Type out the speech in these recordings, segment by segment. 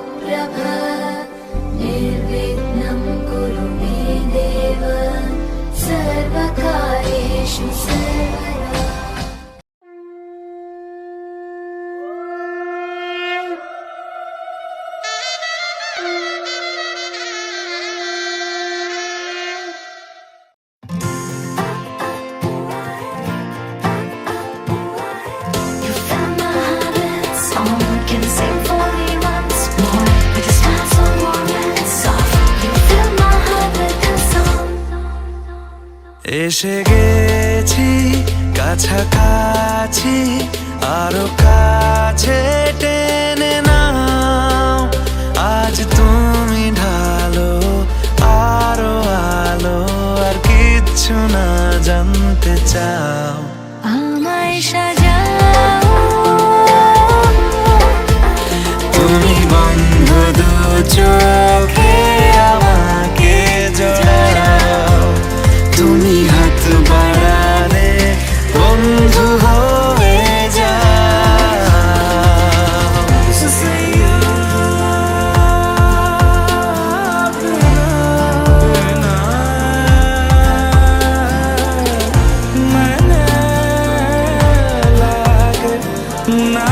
ममप्रभ निर्विघ्नं कुरु मे देव सर्वकार्येषु सर्वदा। এসে গেছি কাছাকাছি, আরো কাছে টেনে নাও। আজ তুমি ঢালো আরো আলো, আর কিচ্ছু না জানতে চাও। আমায় সাজাও, তুমি বন্ধ দু চোখে আমাকে জড়াও। তুমি হাত বাড়ালে বন্ধু হয়ে যাও। মনে লাগে না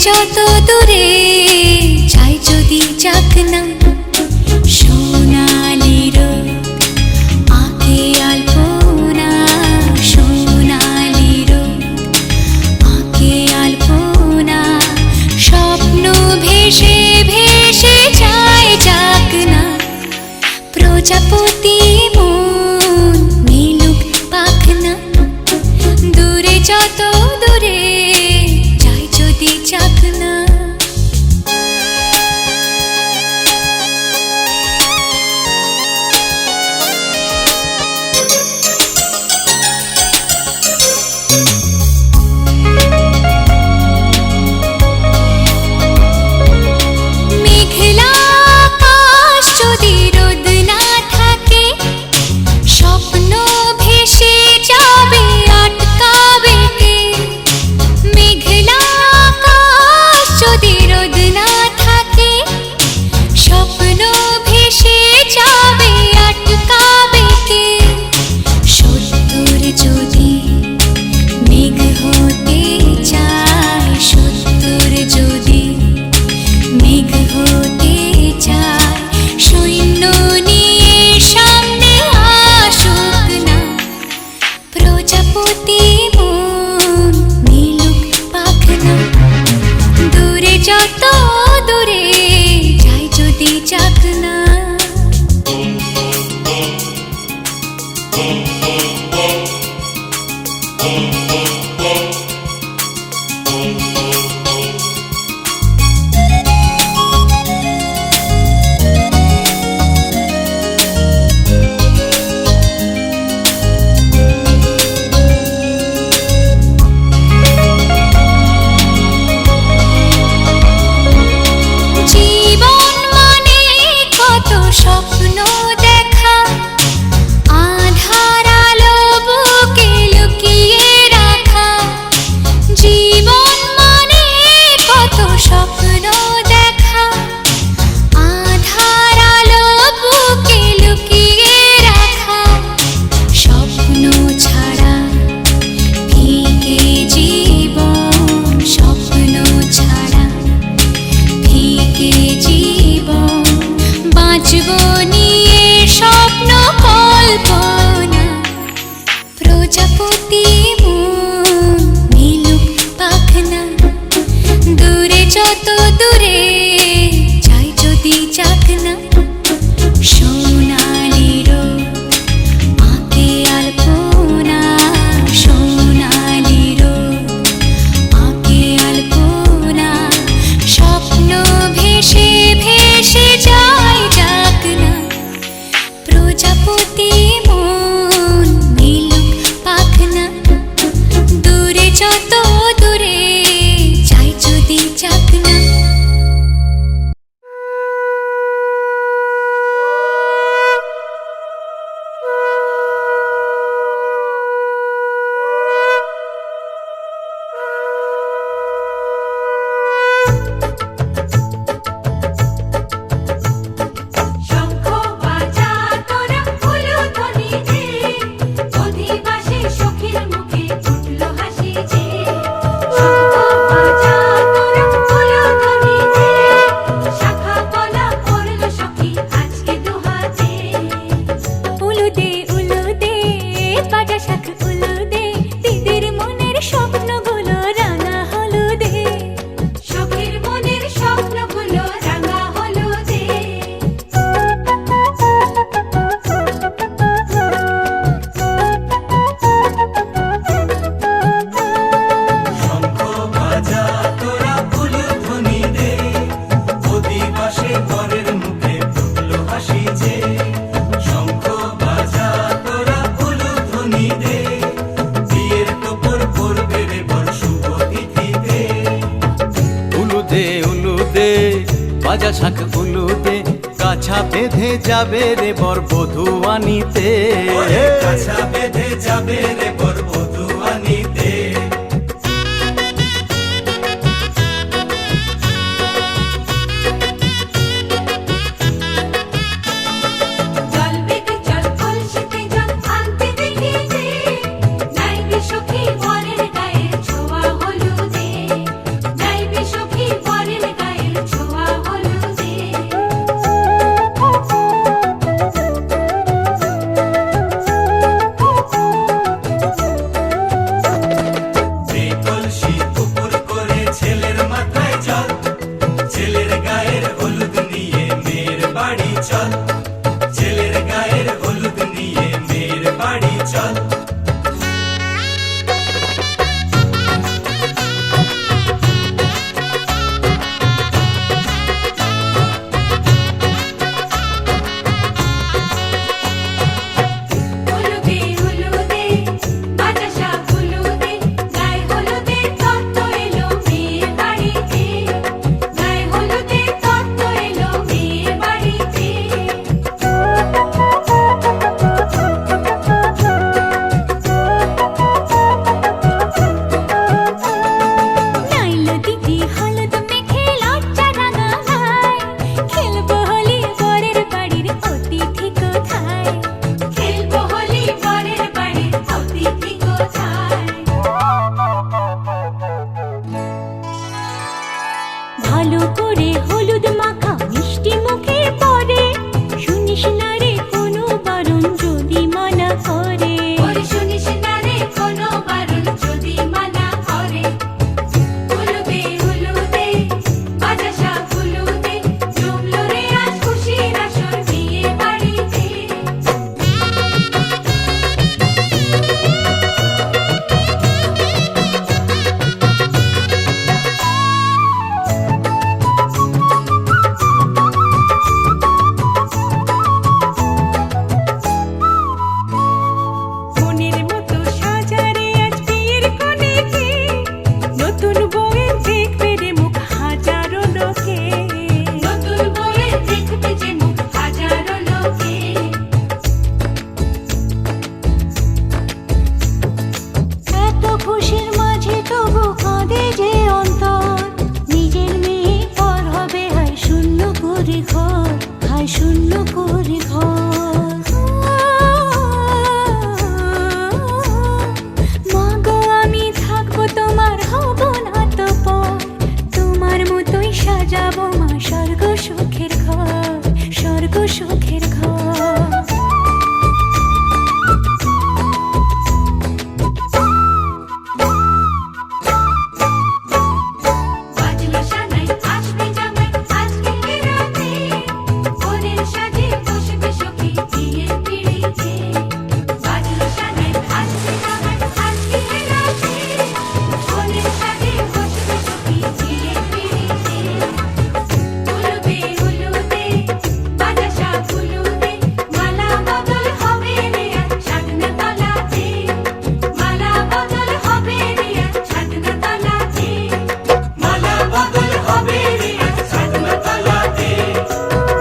যত দূরে যাই যদি যাক না, সোনালি রোদ আঁকে আলপনা, সোনালি রোদ আঁকে আলপনা, স্বপ্ন ভেসে ভেসে যায় যাক না, প্রজাপতি মন মিলুক পাখনা, দূরে যত দূরে যাই যদি যাক না। মেঘলা আকাশ যদি রোদ না থাকে, স্বপ্ন ভেসে যাবে আটকাবে কে? মেঘলা আকাশ যদি রোদ না থাকে, স্বপ্ন ভেসে যাবে আটকাবে কে? সত্তর যদি মেঘ হতে চায়, সত্তর যদি মেঘ হতে চায়, সৈন্য নিয়ে সামনে আসুক না, প্রজাপতি মন মিলুক পাখনা, দূরে যত দূরে যাই যদি যাক না। জীবন মানে কত স্বপ্ন দেখা, আধার আলো বুকে লুকিয়ে রাখা। জীবন মানে কত স্বপ্ন দেখা, আধার আলো বুকে লুকিয়ে রাখা। স্বপ্ন ছাড়া ফিকে জীবন, স্বপ্ন ছাড়া ফিকে জীবন, বাঁচব নিয়ে স্বপ্ন কল্পনা, প্রজাপতি মন মিলুক পাখনা, দূরে যত দূরে যাই যদি যাক না, সোনালি রোদ আঁকে আলপনা, সোনালি রোদ আঁকে আলপনা, স্বপ্ন ভেসে ভেসে যায় যাক না, প্রজাপতি মন মিলুক পাখনা, দূরে যত দূরে যাই যদি যাক না। শঙ্খ বাজা তোরা উলুধ্বনি দে, অধিবাসী সখীর মুখে ফুটলো হাসি যে। শঙ্খ বাজা তোরা উলুধ্বনি দে, শাখা পলা পড়লো সখী আজকে দুহাতে। উলুদে উলুদে বাজা শাখ উলুদে, দিদির মনের স্বপ্নগুলো রাঙা হলুদে। সখীর মনের স্বপ্নগুলো রাঙা হলুদে। শঙ্খ বাজা তোরা উলুধ্বনি দে, অধিবাসে ঘরের মুখে ফুটলো হাসি যে। শঙ্খ বাজা তোরা উলুধ্বনি দে, বিয়ের টোপর পড়বে রে বর শুভ তিথিতে। উলুদে উলুদে বাজা শাখ উলুদে, কাছা বেঁধে যাবে রে বর বধূ আনিতে। ওরে কাছা বেঁধে যাবে রে বর বধূ আনিতে। জল বেগে জল কলসিতে জল আনতে দেখি যে, নাইবে সখী বরের গায়ে ছোঁয়া হলুদে। নাইবে সখী চল ছেলের গায়ের হলুদ নিয়ে মেয়ের বাড়ি চল হলুদে হলুদে বাতাসা হলুদে গায়ে হলুদে তত্ত্ব এলো মেয়ের বাড়িতে গায়ে হলুদে তত্ত্ব এলো মেয়ের বাড়িতে নাইলো দিদি হলুদ মেখে লজ্জা রাঙায় খেলবো হোলি বরের বাড়ির অতিথি কোথায় খেলবো হোলি বরের বাড়ির অতিথি কোথায় ভালো করে হলুদ মাখা মিষ্টি মুখে পড়ে শুনিস না রে কোনো বারণ যদি মানা করে ওরে শুনিস না রে কোনো বারণ যদি মানা করে হলুদে হলুদে বাতাসা হলুদে জমলো রে আজ খুশির আসর বিয়ে বাড়িতে মনের মতো সাজারে আজ বিয়ের কোণেতে নতুন বউয়ের দেখবে রে মুখ হাজারো লোকে নতুন বউয়ের দেখবে যে মুখ হাজারো লোকে এত খুশির মাঝে তবু কাঁদে যে অন্তর নিজের মেয়ে পর হবে হায় শূন্য করে ঘর হায় শূন্য করে ঘর মা গো আমি থাকবো তোমার হব না তো পর তোমার মতোই সাজাবো মা স্বর্গ সুখের ঘর স্বর্গ সুখের ঘর বাজলো সানাই আসবে জামাই আজকে রাতে ওদের সাজে বসবে সখী বিয়ের পিড়িতে বাজলো সানাই আসবে জামাই আজকে রাতে ওদের সাজে বসবে সখী বিয়ের পিড়িতে হলুদে হলুদে বাতাসা হলুদে মালা বদল হবে রে আজ ছাদনা তলাতে মালা বদল হবে রে আজ ছাদনা তলাতে মালা বদল হবে রে আজ ছাদনা তলাতে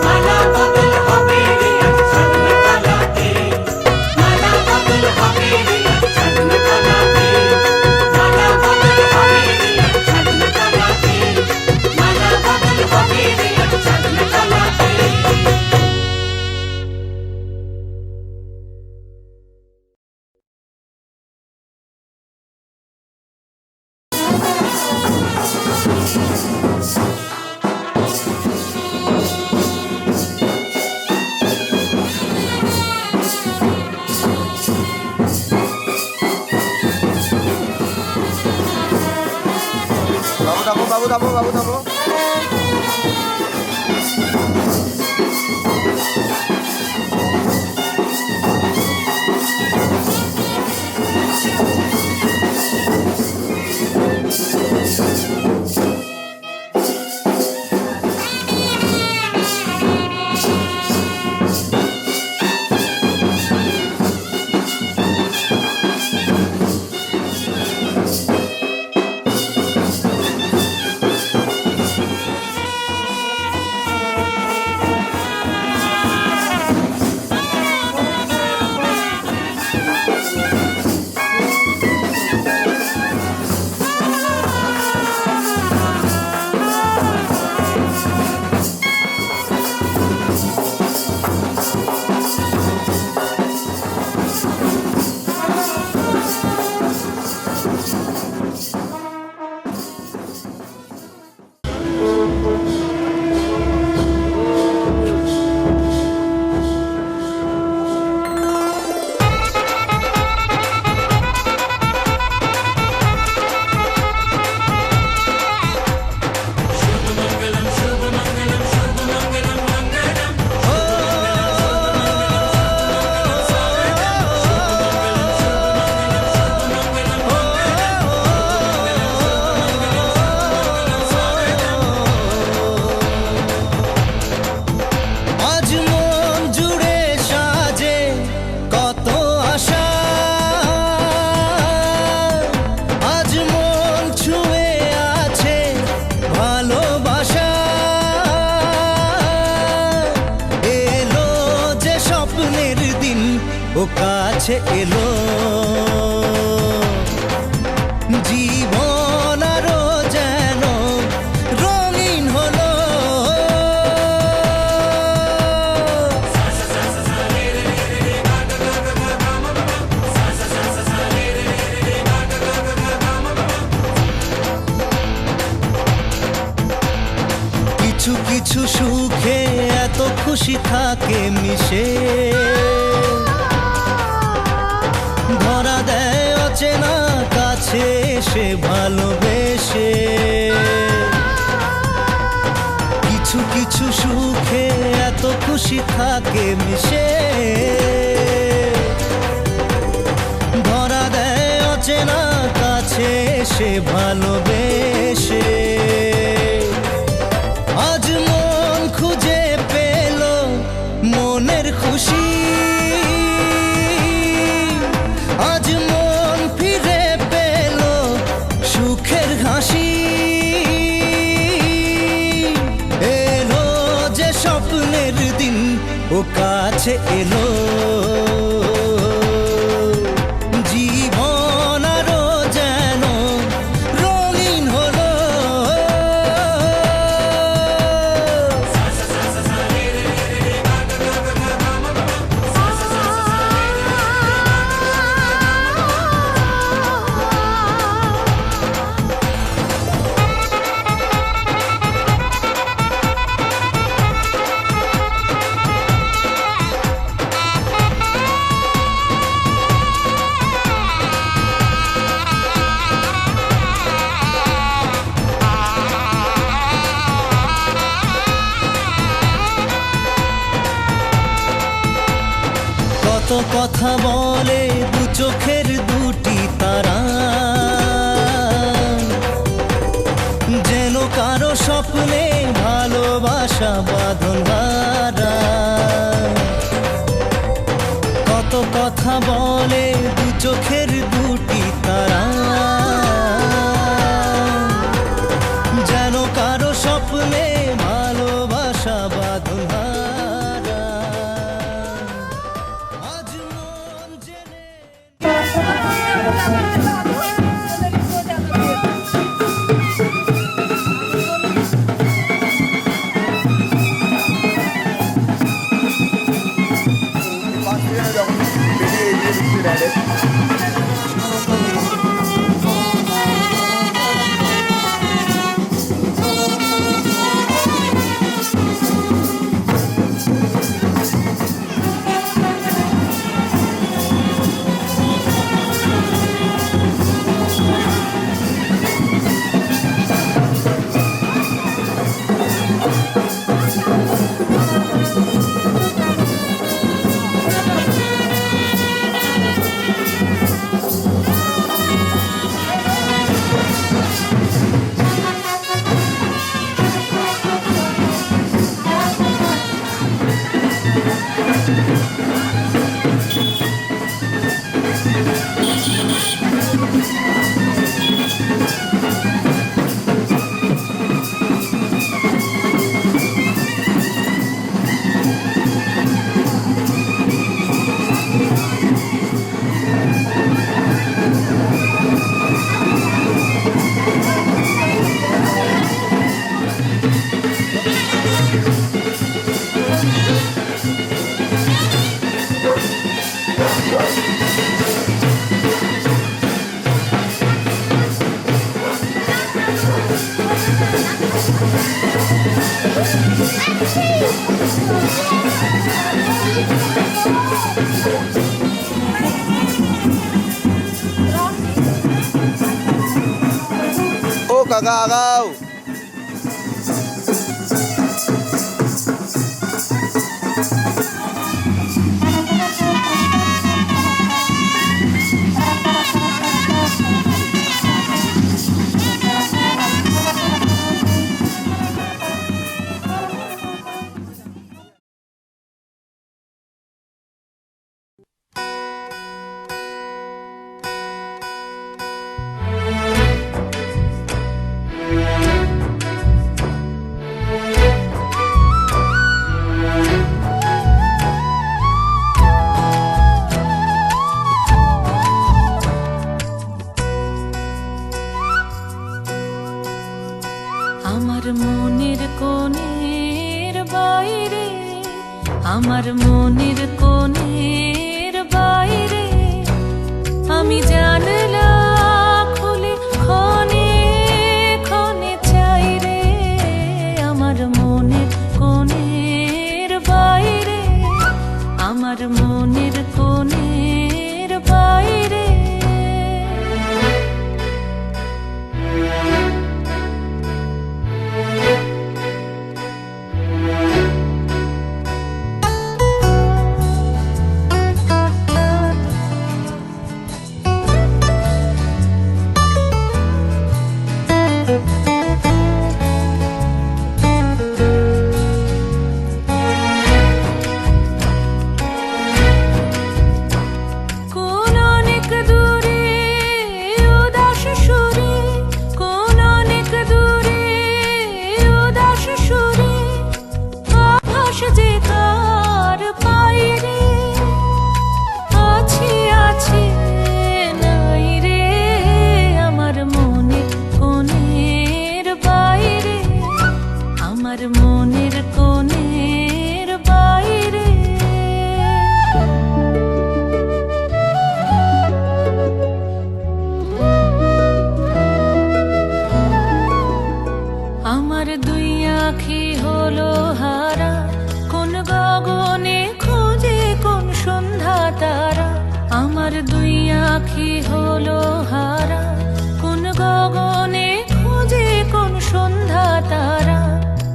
মালা বদল হবে রে আজ ছাদনা তলাতে মালা বদল হবে রে আজ ছাদনা তলাতে মালা বদল হবে রে আজ ছাদনা তলাতে মালা বদল হবে রে আজ ছাদনা তলাতে বাবু থামো বাবু থামো বাবু থামো ও কাছে এলো, জীবন আরো যেন রঙিন হলো। কিছু কিছু সুখে এত খুশি থাকে মিশে, ধরা দেয় অচেনা কাছে এসে ভালোবেসে। কিছু কিছু সুখে এত খুশি থাকে মিশে, ধরা দেয় অচেনা কাছে এসে ভালোবেসে। আজ মন খুঁজে পেল মনের খুশি, আজ মন ফিরে পেল সুখের হাসি। এলো যে স্বপ্নের দিন, ও কাছে এলো, জীবন আরো যেন রঙিন হলো। কত কথা বলে দু চোখের দুটি তারা, যেন কারো স্বপ্নে ভালোবাসা বাঁধন হারা। কত কথা বলে দু চোখের দুটি তারা, যেন কারো স্বপ্নে ভালোবাসা বাঁধন হারা। আজ মন জেনে পাশ থেকে না যখন বেরিয়ে এগিয়ে দিচ্ছে ডাইরেক্ট। ও কাকা আগাও। আমার মনের কোণের বাইরে আমি জানলা খুলে ক্ষণে ক্ষণে চাই রে। আমার মনের কোণের বাইরে, আমার মনের কোণের বাইরে। কোন অনেক দূরে উদাস সুরে, কোন অনেক দূরে উদাস সুরে আভাস যে কার পাই রে। আছি আছি নাই রে আমার মনের কোণের বাইরে, আমার মনের কোণের বাইরে। আমার দুই আঁখি হলো হারা, কোন গগনে খুঁজে কোন সন্ধ্যা তারা। আমার দুই আঁখি হলো হারা, কোন গগনে খুঁজে কোন সন্ধ্যা তারা।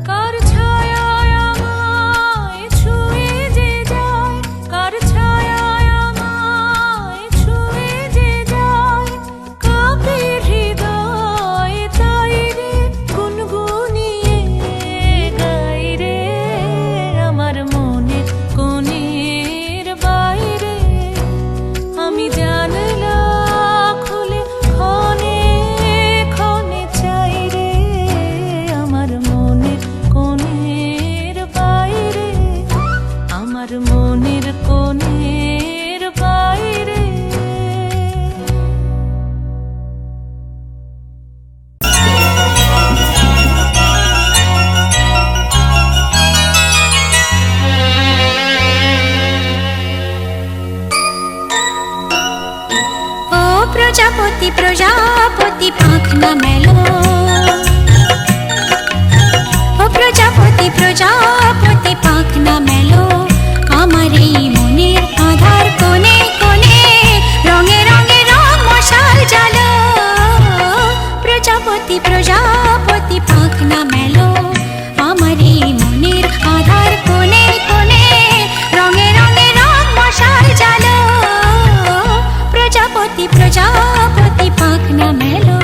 কার ছায়ায় আমায় ছুঁয়ে যে যায়, কার ছায়ায় আমায় ছুঁয়ে যে যায়। কাঁপে হৃদয় তাই রে গুনগুনিয়ে গাই রে। আমার মনের কোণের বাইরে আমি জানলা খুলে ক্ষণে ক্ষণে চাই রে। আমার মনের কোণের বাইরে, আমার মনের কোণের বাইরে। ও প্রজাপতি প্রজাপতি পাখনা মেলো, ও প্রজাপতি প্রজাপতি পাখনা মেলো। আমার এই মনের আধার কোণে কোণে রঙে রঙে রং মশাল জ্বালো। প্রজাপতি প্রজাপতি পাখনা মেলো, আমার এই মনের আধার কোণে কোণে রঙে রঙে রং মশাল জ্বালো। প্রজাপতি প্রজাপতি পাখনা মেলো।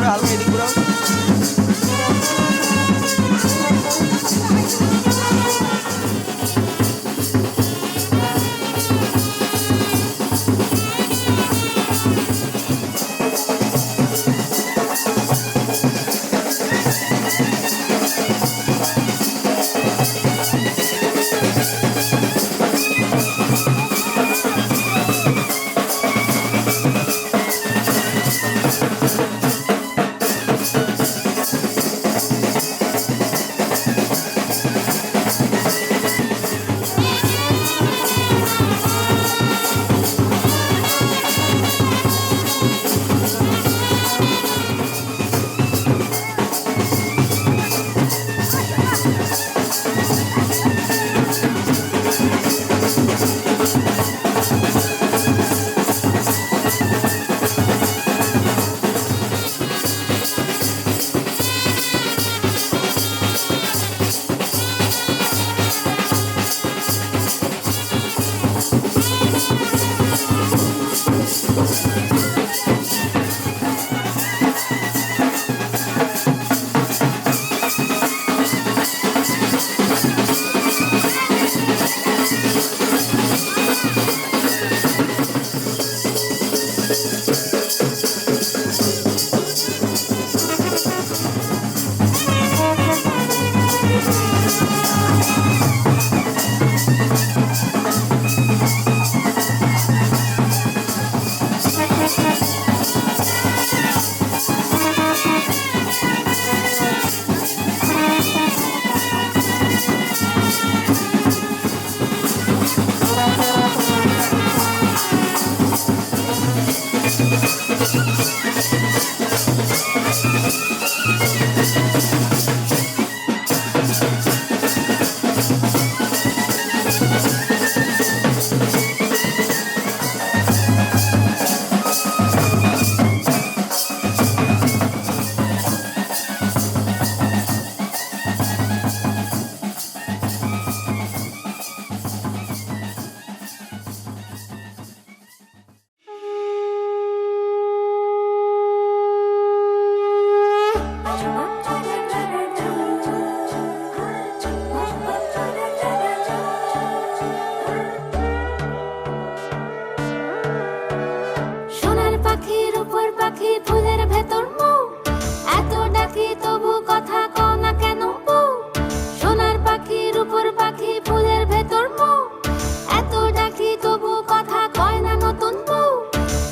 করে হালকা এদিক ঘুরাও।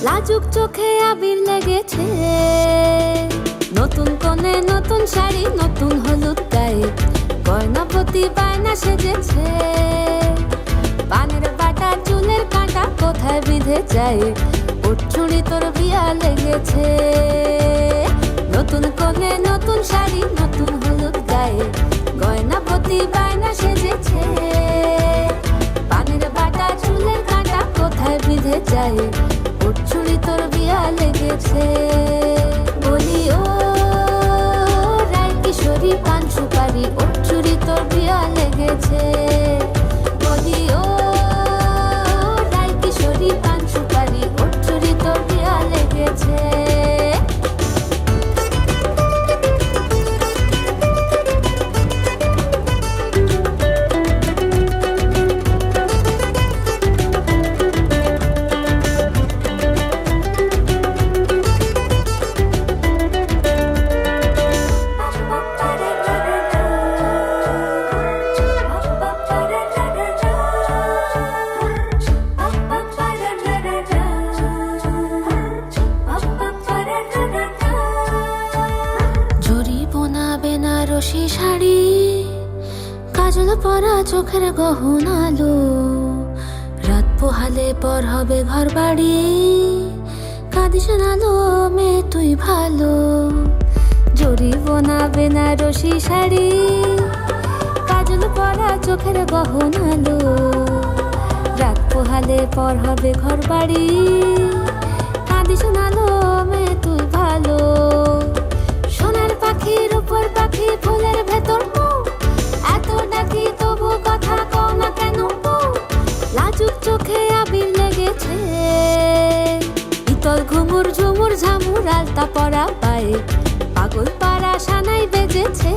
লাজুক চোখে আবির লেগেছে, নতুন কোণে নতুন শাড়ি নতুন হলুদ গায়ে, গয়নাপতি বায়না সেজেছে। পানের বাটা চুলের কাঁটা কোথায় বিঁধে যায়, উঠছুড়ি তোর বিয়া লেগেছে। নতুন কোণে নতুন শাড়ি নতুন হলুদ গায়ে, গয়নাপতি বায়না সেজেছে। পানের বাটা চুলের কাঁটা কোথায় বিঁধে যায়, উঠছুড়ি তোর বিয়া লেগেছে। বলি ও রায় কিশোরী পান সুপারি, উঠছুড়ি তোর বিয়া লেগেছে। বলি ও রায় কিশোরী পান সুপারি, উঠছুড়ি তোর বিয়া লেগেছে। বেনারসি শাড়ি, কাজল পরা চোখের গহনালো, রাত পোহালে পর হবে ঘর বাড়ি, কাঁদিস নালো মেয়ে তুই ভালো। জরি বোনা বেনারসি শাড়ি, কাজল পরা চোখের গহনালো, রাত পোহালে পর হবে ঘর বাড়ি, কাঁদিস নালো মেয়ে তুই ভালো। সোনার পাখির উপর পাখি ফুলের ভেতর মুখ, এত ডাকি তবু কথা কও না কেন বউ? লাজুক চোখে আবির লেগেছে, ইতল ঘুমুর ঝুমুর ঝামুর ঝামুর আলতা পরা পায়ে পাগল পাড়া সানাই বেজেছে,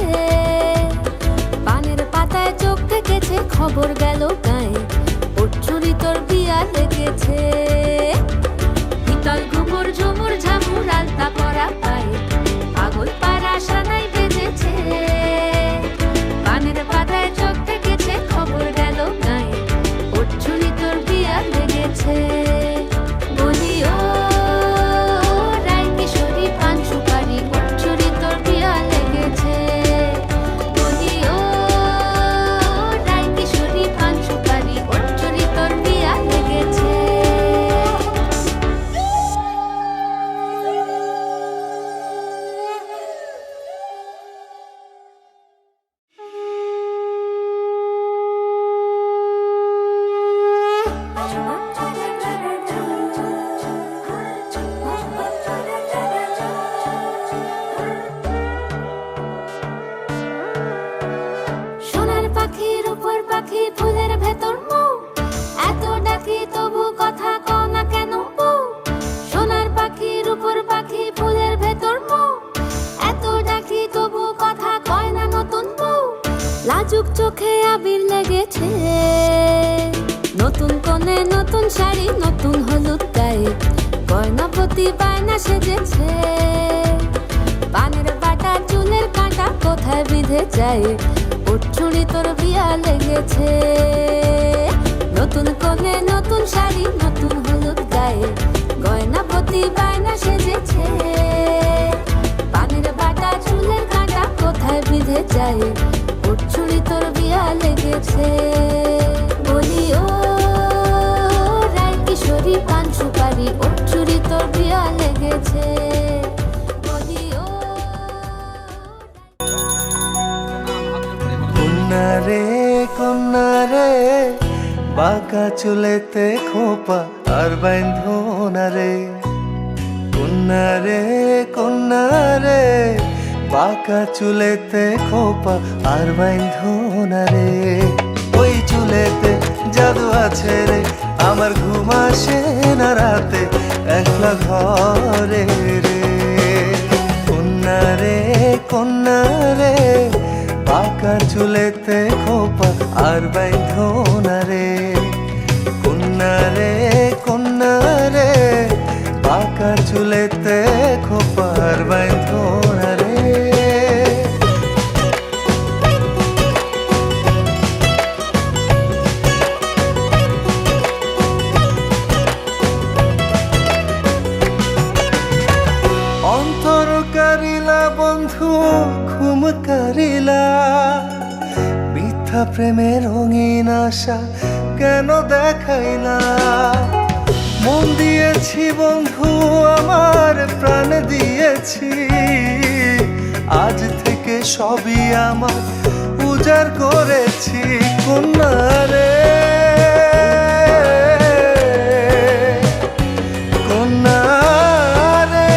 পানের পাতায় চোখ থেকেছে খবর গেল গায়ে ওর চুরি তোর বিয়া লেগেছে। শীতল ঘুমুর ঝুমুর ঝামুর আলতা পরা পায়ে পাগল পাড়া সানাই বেজেছে, পানের পাতায় চোখ থেকেছে খবর গেল গায়ে ওর চুরি তোর বিয়া লেগেছে। বলি ও রায় কিশোরী পান সুপারি ওর চুরি তোর বিয়া লেগেছে, বলি ও রায় কিশোরী পান সুপারি ওর চুরি তোর বিয়া লেগেছে। সোনার পাখির উপর পাখি ফুলের ভেতর মৌ, এত ডাকি তবু কথা কও না কেন বউ। সোনার পাখির উপর পাখি ফুলের ভেতর মৌ, এত ডাকি তবু কথা কয় না নতুন বউ। লাজুক চোখে আবির লেগেছে, নতুন কোণে নতুন শাড়ি নতুন হলুদ গায়ে গয়নাপতি বায়না সেজেছে, পানের বাটা চুলের কাঁটা কোথায় বিঁধে যায় ওর চুড়ি তোর বিয়া লেগেছে। নতুন কোণে নতুন শাড়ি নতুন হলুদ গায়ে গয়নাপতি বায়না সেজেছে, পানের বাটা চুলের কাঁটা কোথায় বিঁধে যায় ওর চুড়ি তোর বিয়া লেগেছে। বলি ও রায় কিশোরী পান সুপারি ওর চুড়ি তোর বিয়া লেগেছে, বলি ও। কন্যা রে কন্যা রে বাঁকা চুলেতে খোপা আর বাইন্ধো না রে, কন্যা রে কন্যা রে বাঁকা চুলেতে খোপা আর বাইন্ধো না রে। ওই চুলেতে জাদু আছে রে আমার ঘুম আসে না রাতে একলা ঘরে রে। কন্যা রে কন্যা রে বাঁকা চুলেতে খোপা আর বাইন্ধো না রে, কন্যা রে কন্যা রে বাঁকা চুলেতে খোপা আর বাইন্ধো না রে। অন্তর কারিলা বন্ধু ঘুম কারিলা, মিথ্যা প্রেমের রঙিন আশা কেন দেখাইলা। মন দিয়েছি বন্ধু আমার প্রাণ দিয়েছি, আজ থেকে সবই আমার উজাড় করেছি। কন্যা রে কন্যা রে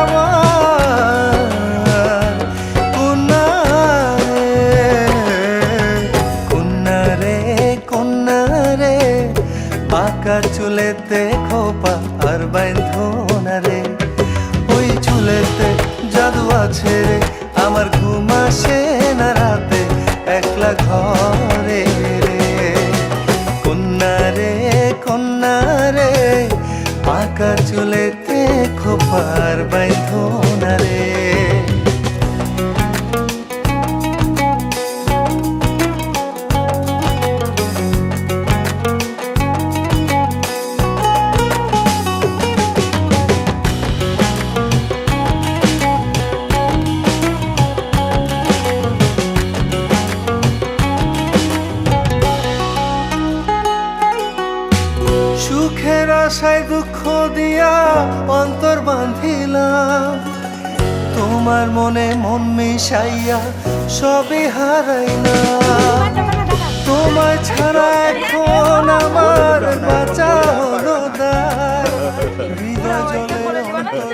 আমার কন্যা রে কন্যা রে বাঁকা চুলেতে খোপা আর বাইন্ধো না রে। ওই চুলেতে জাদু আছে রে আমার ঘুম আসে না রাতে একলা ঘরে রে। কন্যা রে বাঁকা চুলেতে খোপা আর বাইন্ধো না রে। সুখের আশায় দুঃখ দিয়া অন্তর বাঁধিলাম, তোমার মনে মন মিশাইয়া সবে হারাইলাম। তোমায় ছাড়া এখন আমার বাঁচা হলো দায়, হৃদয় জলে অন্তর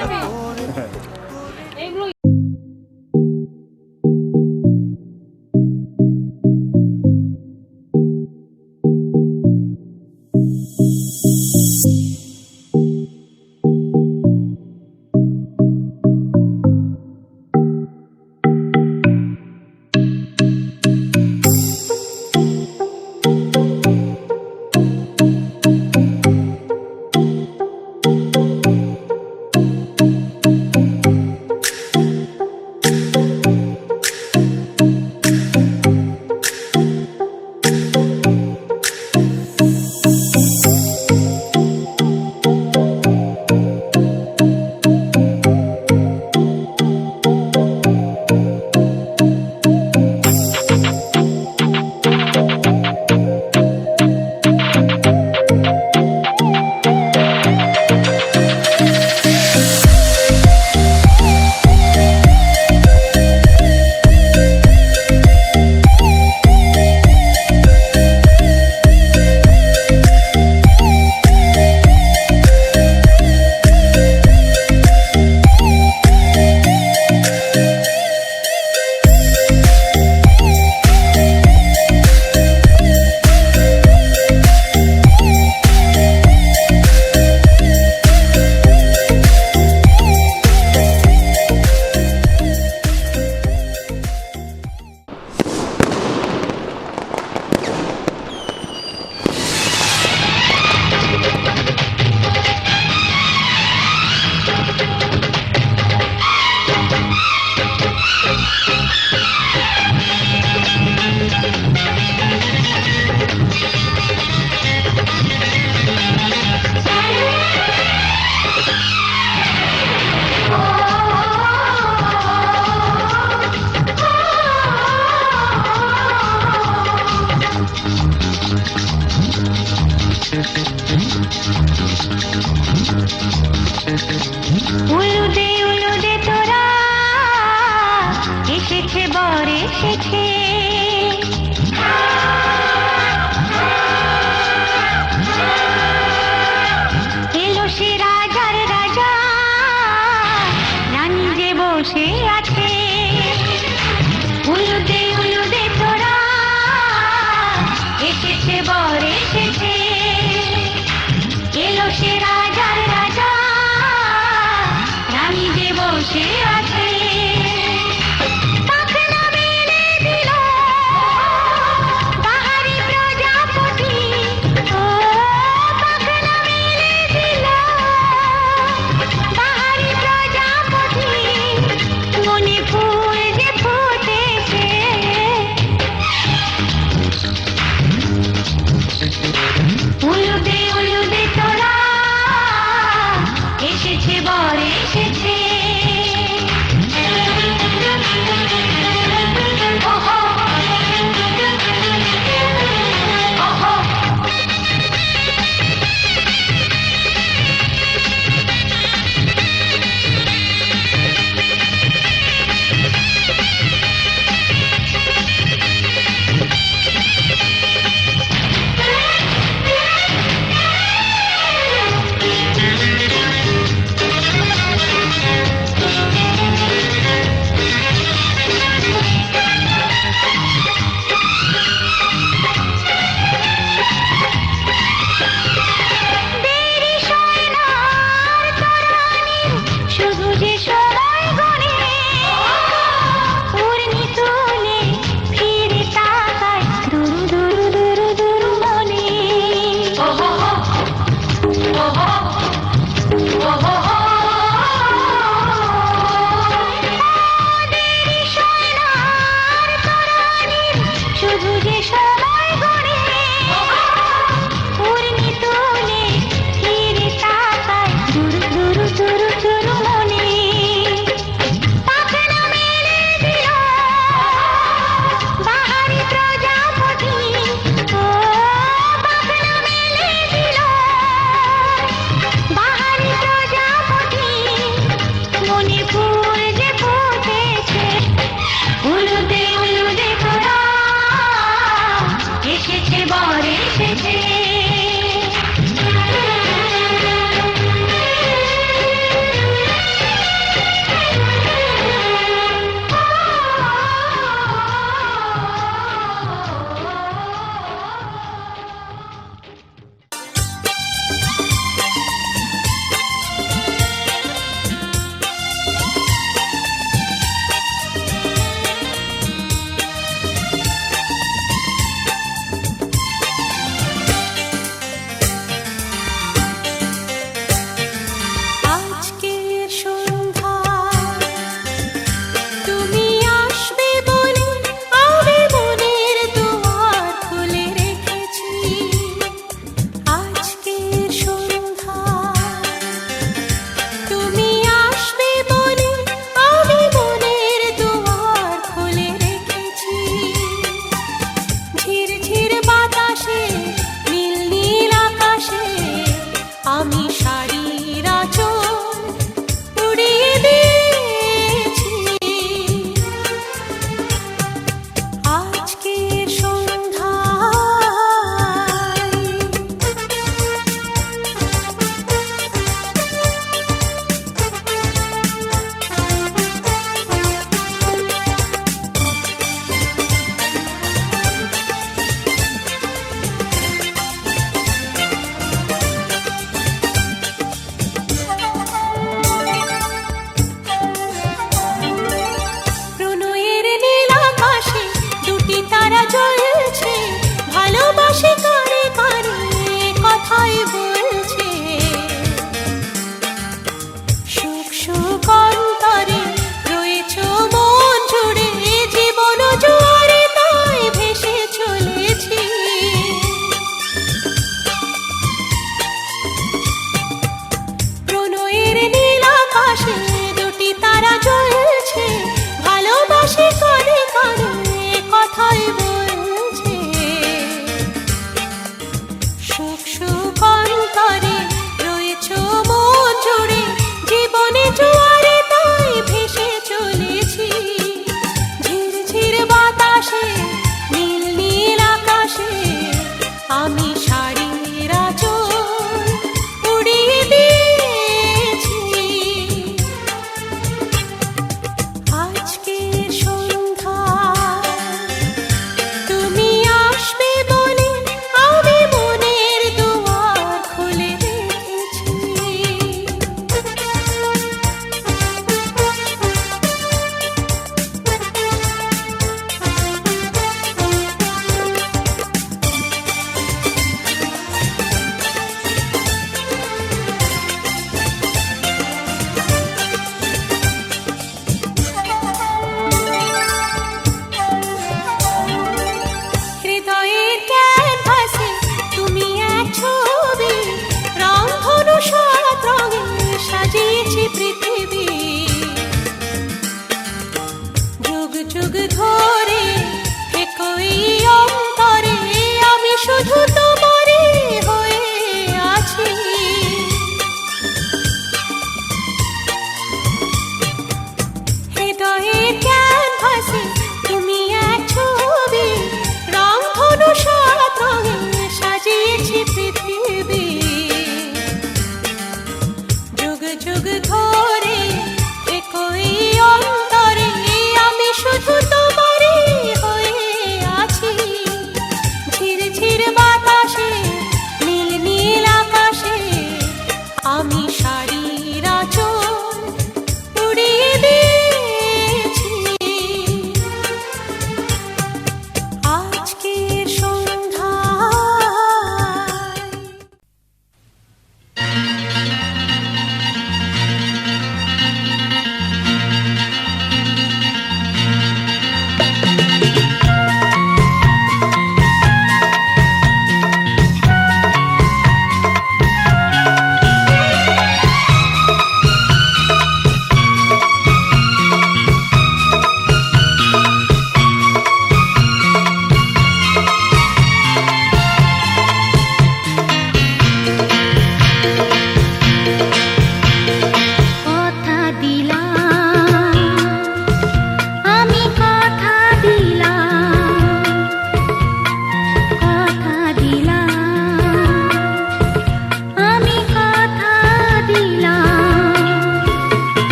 এসেছে বর এসেছে এলো সে রাজার রাজা রানী যে বসে আছে উলুদে তোরা এসেছে বর এসেছে এলো সে রাজার রাজা রানী যে বসে আছে পাখনা মেলে দিল বাহারি প্রজাপতি ও পাখনা মেলে দিল বাহারি প্রজাপতি মনে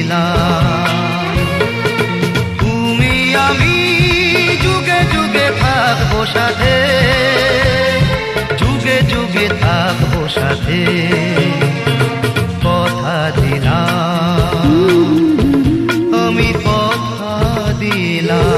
দিলাম। তুমি আমি যুগে যুগে থাকবো সাথে, যুগে যুগে থাকবো সাথে, কথা দিলাম, আমি কথা দিলাম।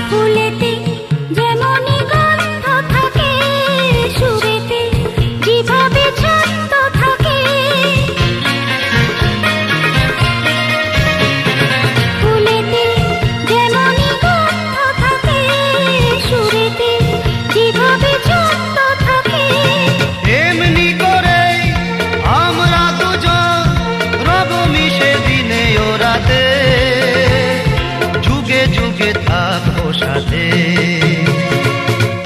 ফুলেতে যেমনই গন্ধ থাকে, সুরেতে যেভাবে ছন্দ থাকে। ফুলেতে যেমনই গন্ধ থাকে, সুরেতে যেভাবে ছন্দ থাকে। এমনি করে আমরা দুজন রব মিশে দিনে ও রাতে, যুগে যুগে থাকবো সাথে,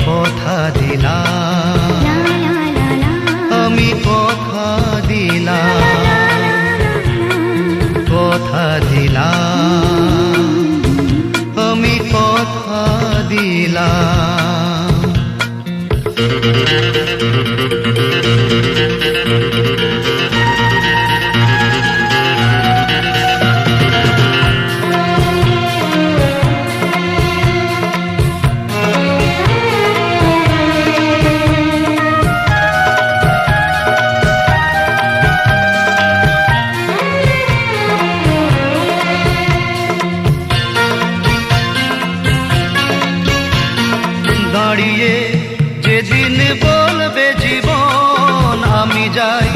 কথা দিলাম, লা লা লা লা, আমি কথা দিলাম, কথা দিলাম, আমি কথা দিলাম। দাঁড়িয়ে যেদিন বলবে জীবন আমি যাই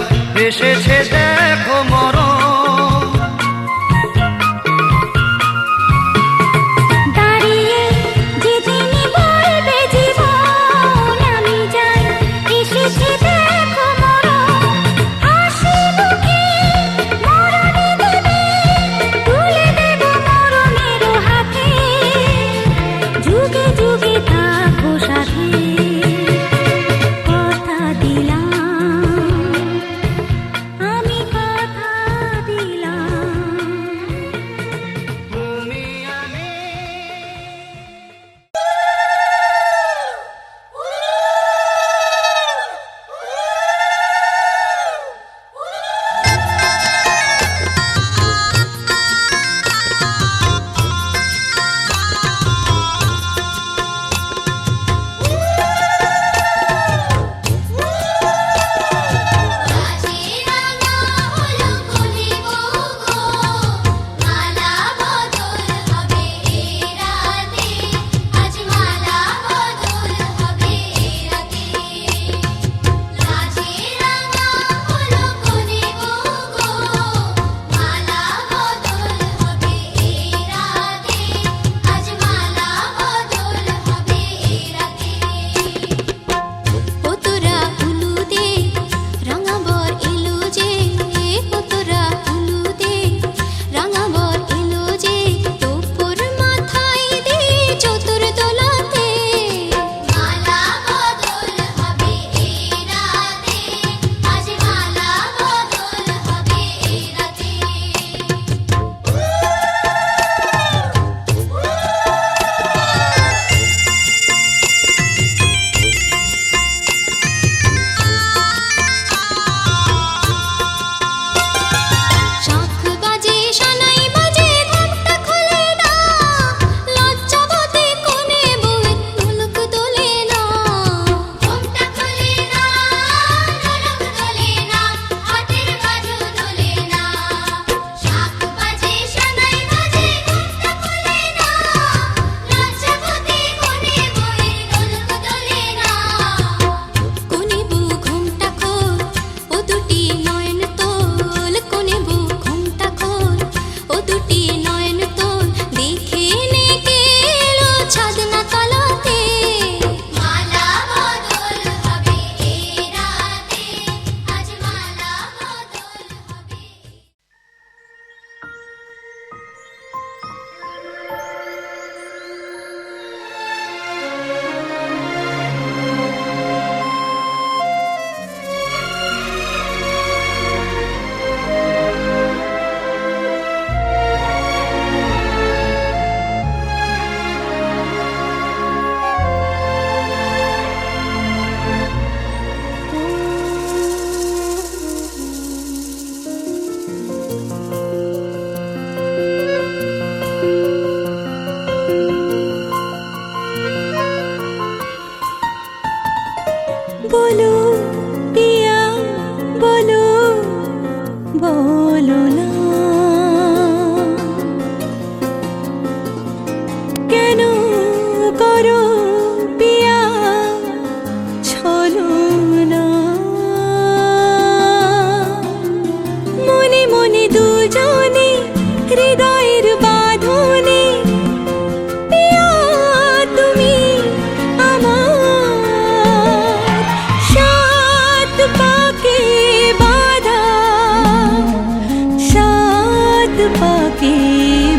পাকে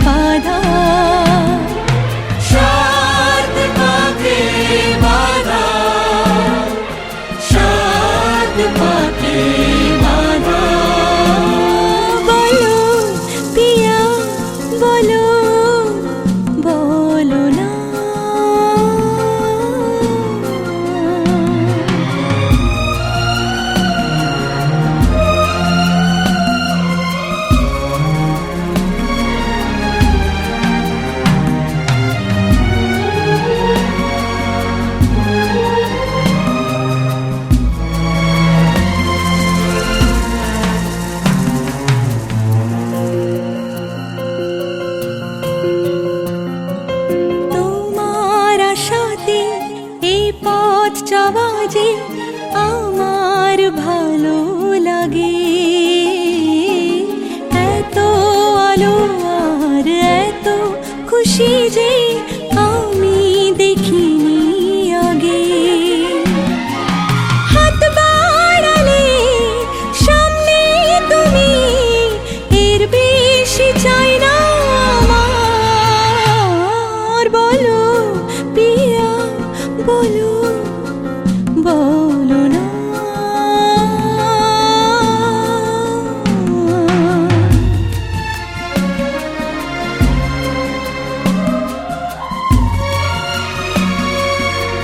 বাধা, সাত পাকে বাঁধা, সাত পাকে বাঁধা। বলো পিয়া বলো, বলো না। তোমার আশাতে এই পথ চলা যে আমার ভালো লাগে, এত আলো আর এত খুশি যে